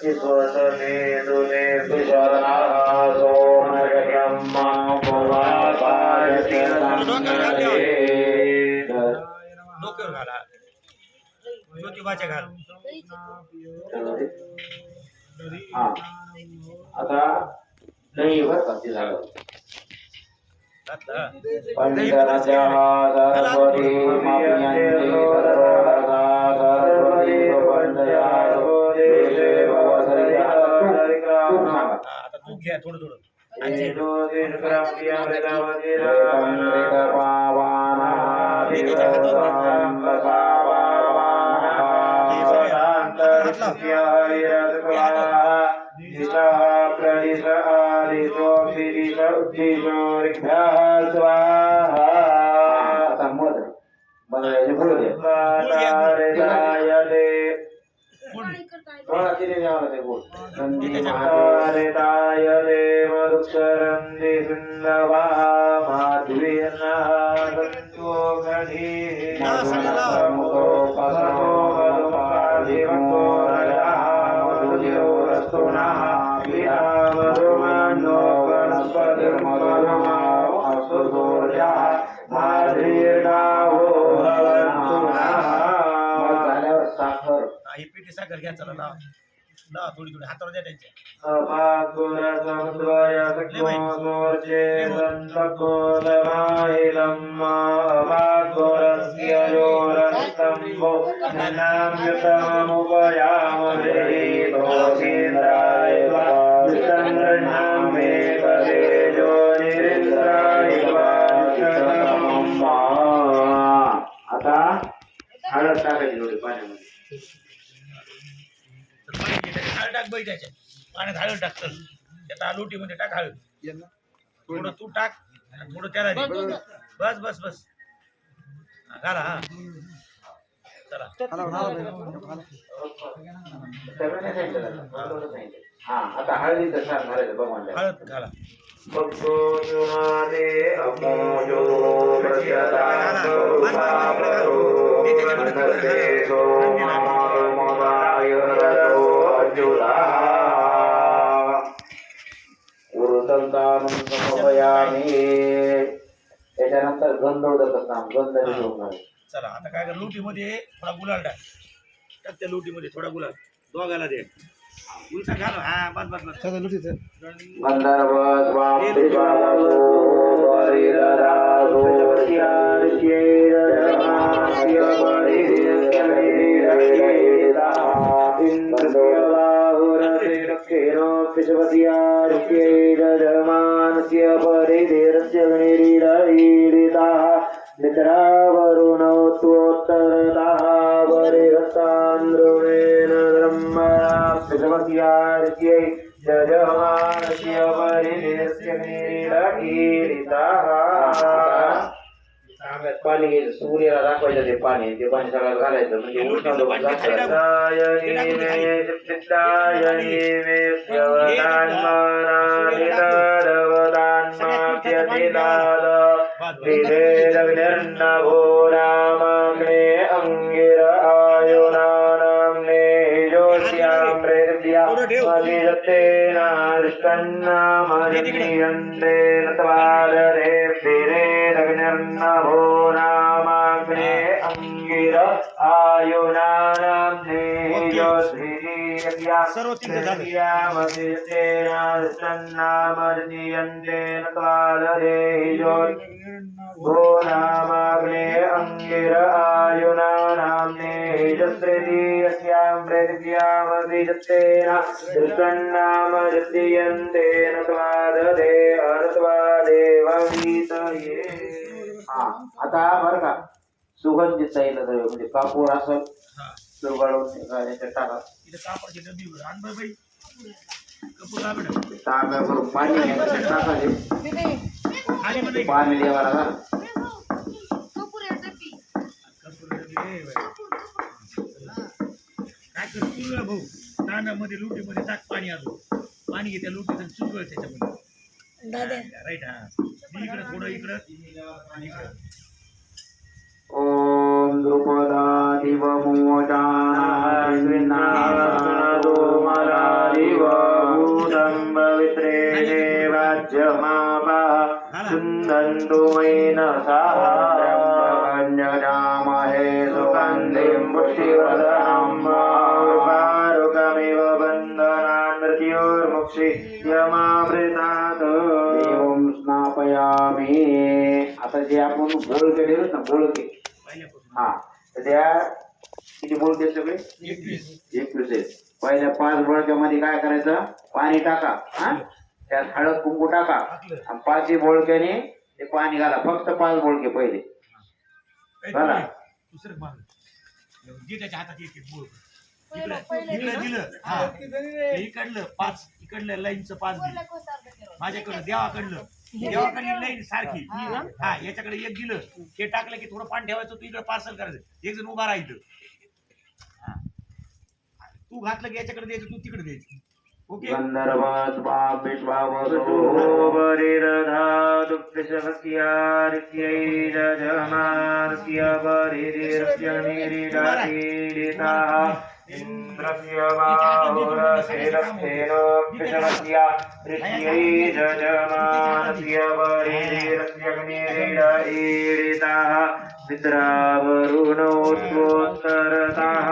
ईश्वरने दुने तुषारनाथो ब्रह्मा भवापायते संघे डोक्यावर घाला ज्योतिबाच्या घाल हा आता नाही बरं का ते झालं पंचराजा सरस्वती मापियांचे सर्वदा सरस्वती वंदया देशे भवसरिया आता तू घ्या थोडं थोडं ही पिठी साखर घ्या चला ना ना थोडी थोडी हातावर द्या त्यांच्या आता हळद टाकायची थोडी पाण्यामध्ये हळद टाक बाई त्याच्या पाण्यात हळद टाक चल त्या लोटीमध्ये टाक हळद थोडं तू टाक आणि थोडं त्याला दे बस बस बस घाला हा चला हा आता हळदीचं सार घालायचं भगवान हळद घाला त्याच्यानंतर गंध उडत काम गंध घेऊन चला आता काय कर लोटीमध्ये थोडा गुलाल टाक टाक त्या लोटीमध्ये थोडा गुलाल दोघाला दे उलटा घाल हा बस बस बस गंधर्व स्वामी पाणी घ्यायचं सूर्याला दाखवायचं ते पाणी सगळं घालायचं म्हणजे सर्व तीन झाले आता बरं का सुगंधित म्हणजे कापूर असं टाका कापडाची डबी आण बाई कपूर लाव बेटा तांब्या भरून पाणी घ्यायचं टाकायचे पाणी देवाला ना काय कर चुळला भाऊ तांब्यामध्ये लुटीमध्ये टाक पाणी आलो पाणी घे त्या लुटीचं चुकळ त्याच्यामध्ये राईट हा इकडं थोडं इकडं आणि इकडं ओम द्रुपदा दिव मोचाना शुन्धन्तु मनसः ब्रह्मकन्यजामहे सुगन्धिं पुष्टिवर्धनम् आरुकमिव बन्धनान् मृत्युर्मुक्षीयमामृतात् एवं स्नापयामि. आता जे आपण बोळके दिलेत ना बोळके हा तर त्या किती बोळके सगळे 21 आहेत. पहिल्या 5 बोळक्यामध्ये काय करायचं पाणी टाका हा त्यात हळद कुंकू टाका आणि 5 बोळक्याने ते पाणी घाला फक्त 5 बोळके पहिले घाला. दुसरं मान जे त्याच्या हातात एक एक बोल इकडे दिलं हा इकडलं 5 इकडलं लाईनचं 5 माझ्याकडलं देवाकडली लाईन सारखी हा याच्याकडे एक दिलं हे टाकलं की थोडं पाणी ठेवायचं तू इकडे पार्सल करायचं एक जण उभा राहायचं तू घातलं की याच्याकडे द्यायचं तू तिकडे द्यायचं. ओके गंधर्वात् विश्वावसो बलिरधादुप्पिशवस्यार्त्यैरजमानस्य बलिरिर्स्य निरीडातीडिताः इन्द्रस्य बाहुरसेरस्थेनोप्पिशवस्या ऋष्यैरजमानस्य बलिरिर्स्य निरीडातीडिताः निद्रावरुणोत्वोत्तरतः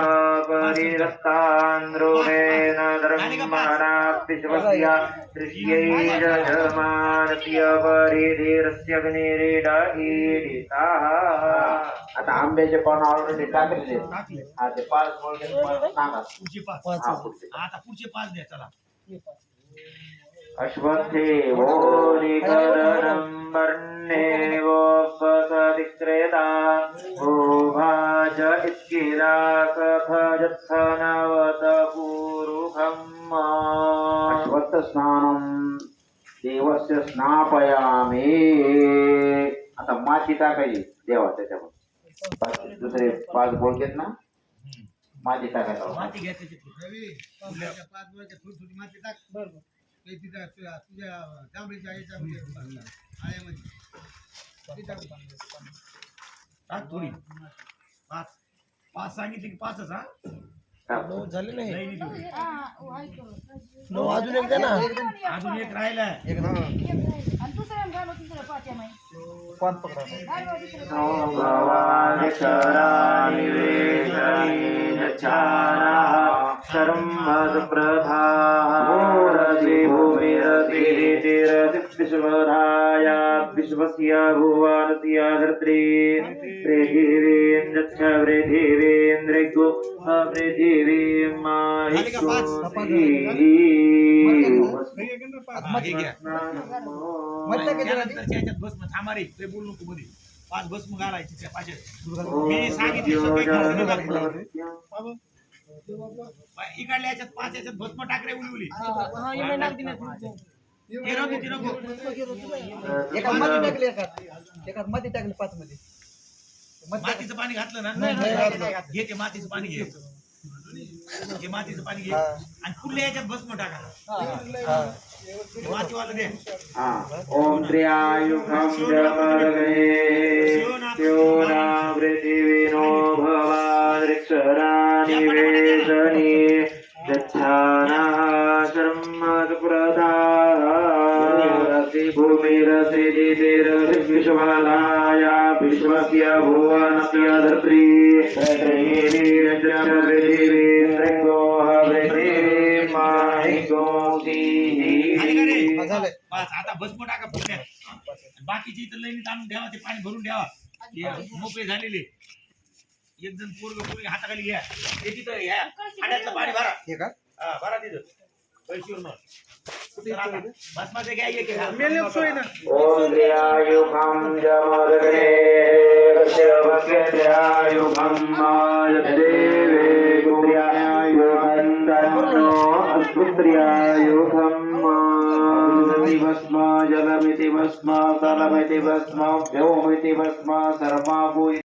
परिरस्तान्द्रोणेन धर्मणाप्पिशवस्या ऋष्यैरजमानस्य बलिरिर्स्य निरीडातीडिताः. आता आंब्याचे पान ऑलरेडी टाकलेले हा ते 5 बोलके सांगा पुढचे 5 आता पुढचे 5 द्या चला. अश्वत्थे वोनिकरणं वर्णेवोपसविक्रेता भूभाज इत्किला कथयत्सनवत पूरुखम्. अश्वत्थ स्नानं देवस्य स्नापयामि. आता माती टाकायची देवा त्याच्यावर दुसरे 5 बोलकेत ना माती टाकायचं माती घ्यायची रवी 5 बोलके थोडी माती टाक बरोबर ते तुझ्या जांभळीच्या याच्यामध्ये आळ्यामध्ये टाक थोडी 5 सांगितले की 5च हा झाले नाही नाही दिली. अजून एक द्या ना अजून एक राहिलाय पाच पकडा भवानिशराणि वेदानि जचानाः शर्मदप्रधाः भूरसि भूमिरतिरितिरतिविश्वधाया विश्वस्य भुवनस्य धर्त्री पृथिवीं गच्छ पृथिवीन्द्रिगो पृथिवीं माहिषो याच्यात भस्म थांबा रे ते बोलू नको मध्ये 5 भस्म घालायचे त्या पाहिजे मी सांगितले इकडल्या याच्यात 5 याच्यात भस्म टाकरे उली एकात मध्ये टाकले 5 मध्ये मातीचं पाणी घातलं ना घे ते मातीचं पाणी घे हे मातीचं पाणी घे आणि पुढल्या याच्यात भस्म टाका मातीवाला दे. ओम त्र्यायुखं जमर्गे पृथिवीनो भवादृक्षराणि वेदनि गच्छानः शर्मदप्रधाः भूमिरसि दितिरविश्वलाया विश्वस्य भुवनस्य धर्त्री आता भस्म टाका पुण्यात बाकीची इथं लाईनीत आणून ठेवा ते पाणी भरून ठेवा मोकळे झालेले एक जण पोरगी हाताखाली घ्या ते तिथं घ्या खाण्यातलं पाणी भरा भरा तिथं पैशावर भस्माचं घ्या एक ओम त्र्यायुखं जमर्गे त्र्यायुखं मायदेवे त्र्यायुखं तन्नो अस्तु त्र्यायुखं भस्म जलमिति भस्म कलमिति भस्म व्योमिति भस्म सर्वाभूत